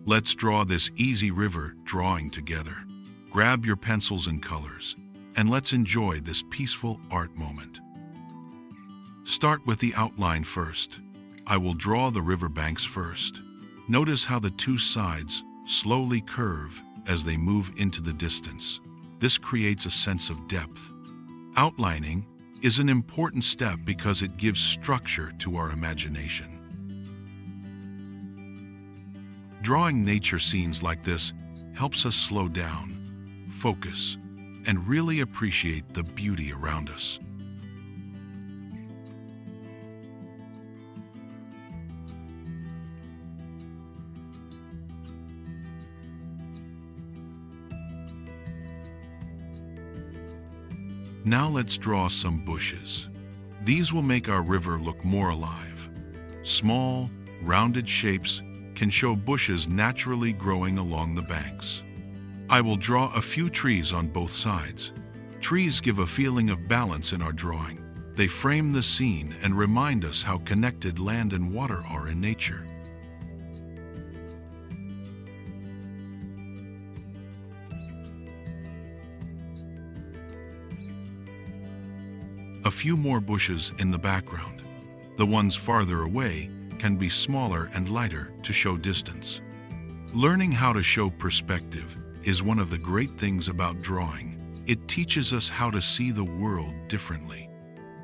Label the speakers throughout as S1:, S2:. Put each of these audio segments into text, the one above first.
S1: Let's draw this easy river drawing together. Grab your pencils and colors, and let's enjoy this peaceful art moment. Start with the outline first. I will draw the riverbanks first. Notice how the two sides slowly curve as they move into the distance. This creates a sense of depth. Outlining is an important step because it gives structure to our imagination. Drawing nature scenes like this helps us slow down, focus, and really appreciate the beauty around us. Now let's draw some bushes. These will make our river look more alive. Small, rounded shapes can show bushes naturally growing along the banks. I will draw a few trees on both sides. Trees give a feeling of balance in our drawing. They frame the scene and remind us how connected land and water are in nature. A few more bushes in the background. The ones farther away can be smaller and lighter to show distance. Learning how to show perspective is one of the great things about drawing. It teaches us how to see the world differently.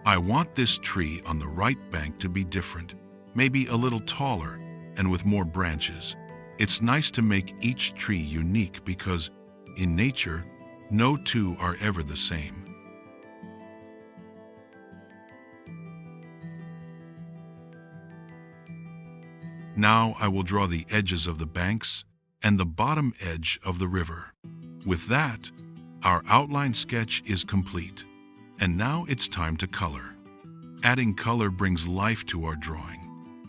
S1: I want this tree on the right bank to be different, maybe a little taller and with more branches. It's nice to make each tree unique because, in nature, no two are ever the same. Now I will draw the edges of the banks and the bottom edge of the river. With that, our outline sketch is complete. And now it's time to color. Adding color brings life to our drawing,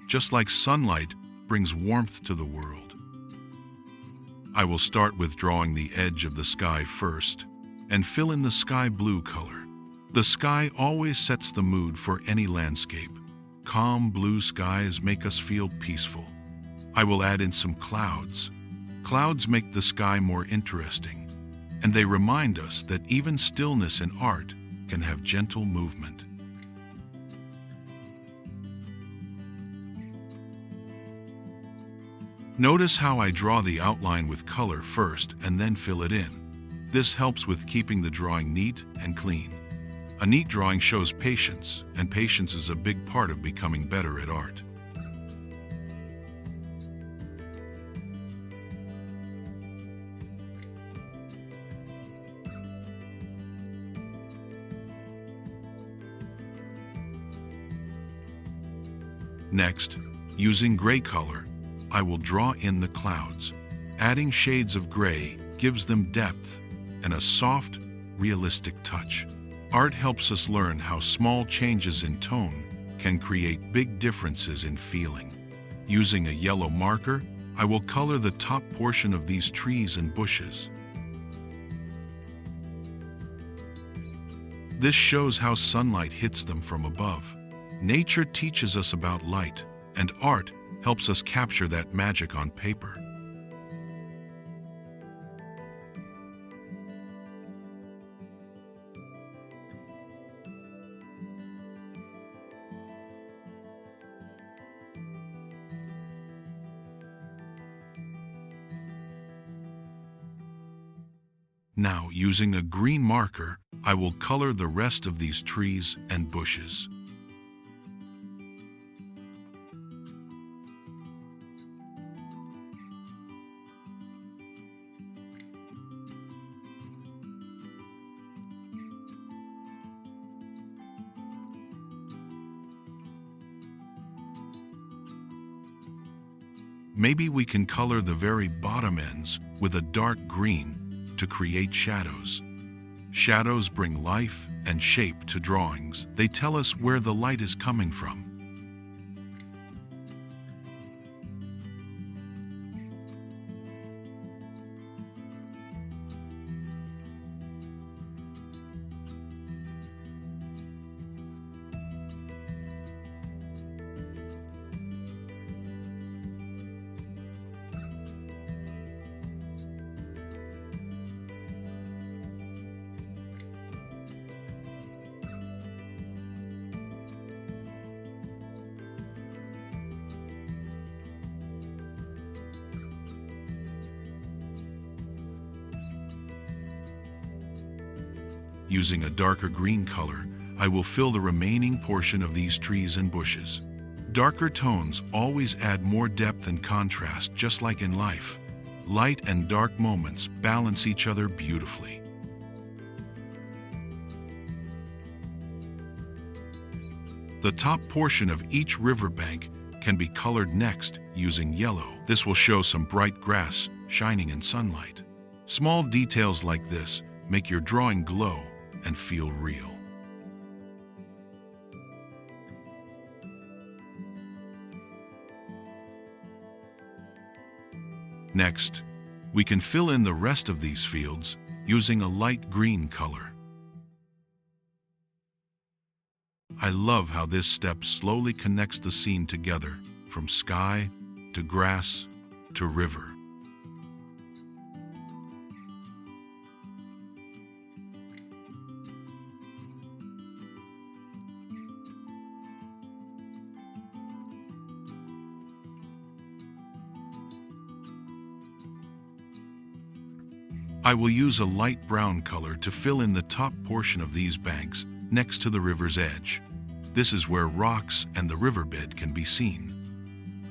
S1: just like sunlight brings warmth to the world. I will start with drawing the edge of the sky first and fill in the sky blue color. The sky always sets the mood for any landscape. Calm blue skies make us feel peaceful. I will add in some clouds. Clouds make the sky more interesting, and they remind us that even stillness in art can have gentle movement. Notice how I draw the outline with color first and then fill it in. This helps with keeping the drawing neat and clean. A neat drawing shows patience, and patience is a big part of becoming better at art. Next, using gray color, I will draw in the clouds. Adding shades of gray gives them depth and a soft, realistic touch. Art helps us learn how small changes in tone can create big differences in feeling. Using a yellow marker, I will color the top portion of these trees and bushes. This shows how sunlight hits them from above. Nature teaches us about light, and art helps us capture that magic on paper. Now, using a green marker, I will color the rest of these trees and bushes. Maybe we can color the very bottom ends with a dark green to create shadows. Shadows bring life and shape to drawings. They tell us where the light is coming from. Using a darker green color, I will fill the remaining portion of these trees and bushes. Darker tones always add more depth and contrast, just like in life. Light and dark moments balance each other beautifully. The top portion of each riverbank can be colored next using yellow. This will show some bright grass shining in sunlight. Small details like this make your drawing glow and feel real. Next, we can fill in the rest of these fields using a light green color. I love how this step slowly connects the scene together, from sky to grass to river. I will use a light brown color to fill in the top portion of these banks next to the river's edge. This is where rocks and the riverbed can be seen.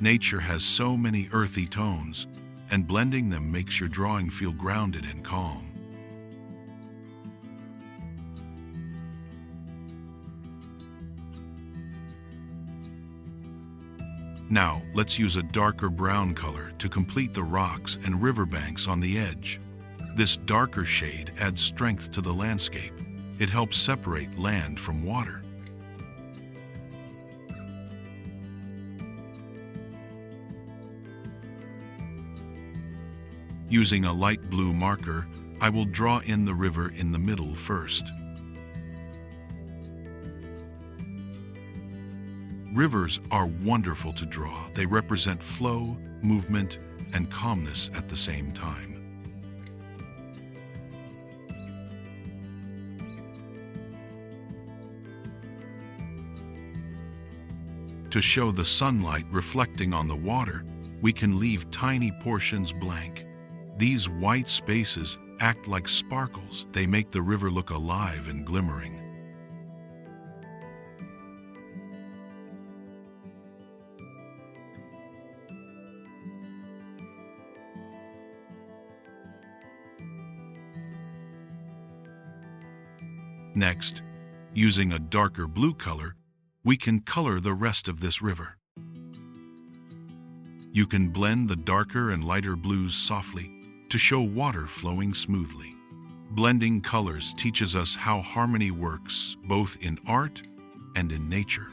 S1: Nature has so many earthy tones, and blending them makes your drawing feel grounded and calm. Now, let's use a darker brown color to complete the rocks and riverbanks on the edge. This darker shade adds strength to the landscape. It helps separate land from water. Using a light blue marker, I will draw in the river in the middle first. Rivers are wonderful to draw. They represent flow, movement, and calmness at the same time. To show the sunlight reflecting on the water, we can leave tiny portions blank. These white spaces act like sparkles. They make the river look alive and glimmering. Next, using a darker blue color, we can color the rest of this river. You can blend the darker and lighter blues softly to show water flowing smoothly. Blending colors teaches us how harmony works both in art and in nature.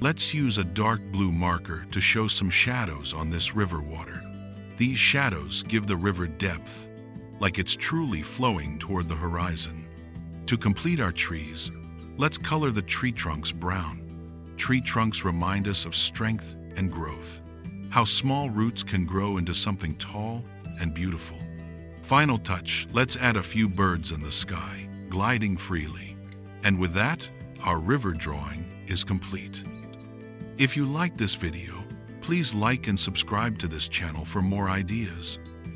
S1: Let's use a dark blue marker to show some shadows on this river water. These shadows give the river depth, like it's truly flowing toward the horizon. To complete our trees, let's color the tree trunks brown. Tree trunks remind us of strength and growth, how small roots can grow into something tall and beautiful. Final touch, let's add a few birds in the sky, gliding freely. And with that, our river drawing is complete. If you like this video, please like and subscribe to this channel for more ideas.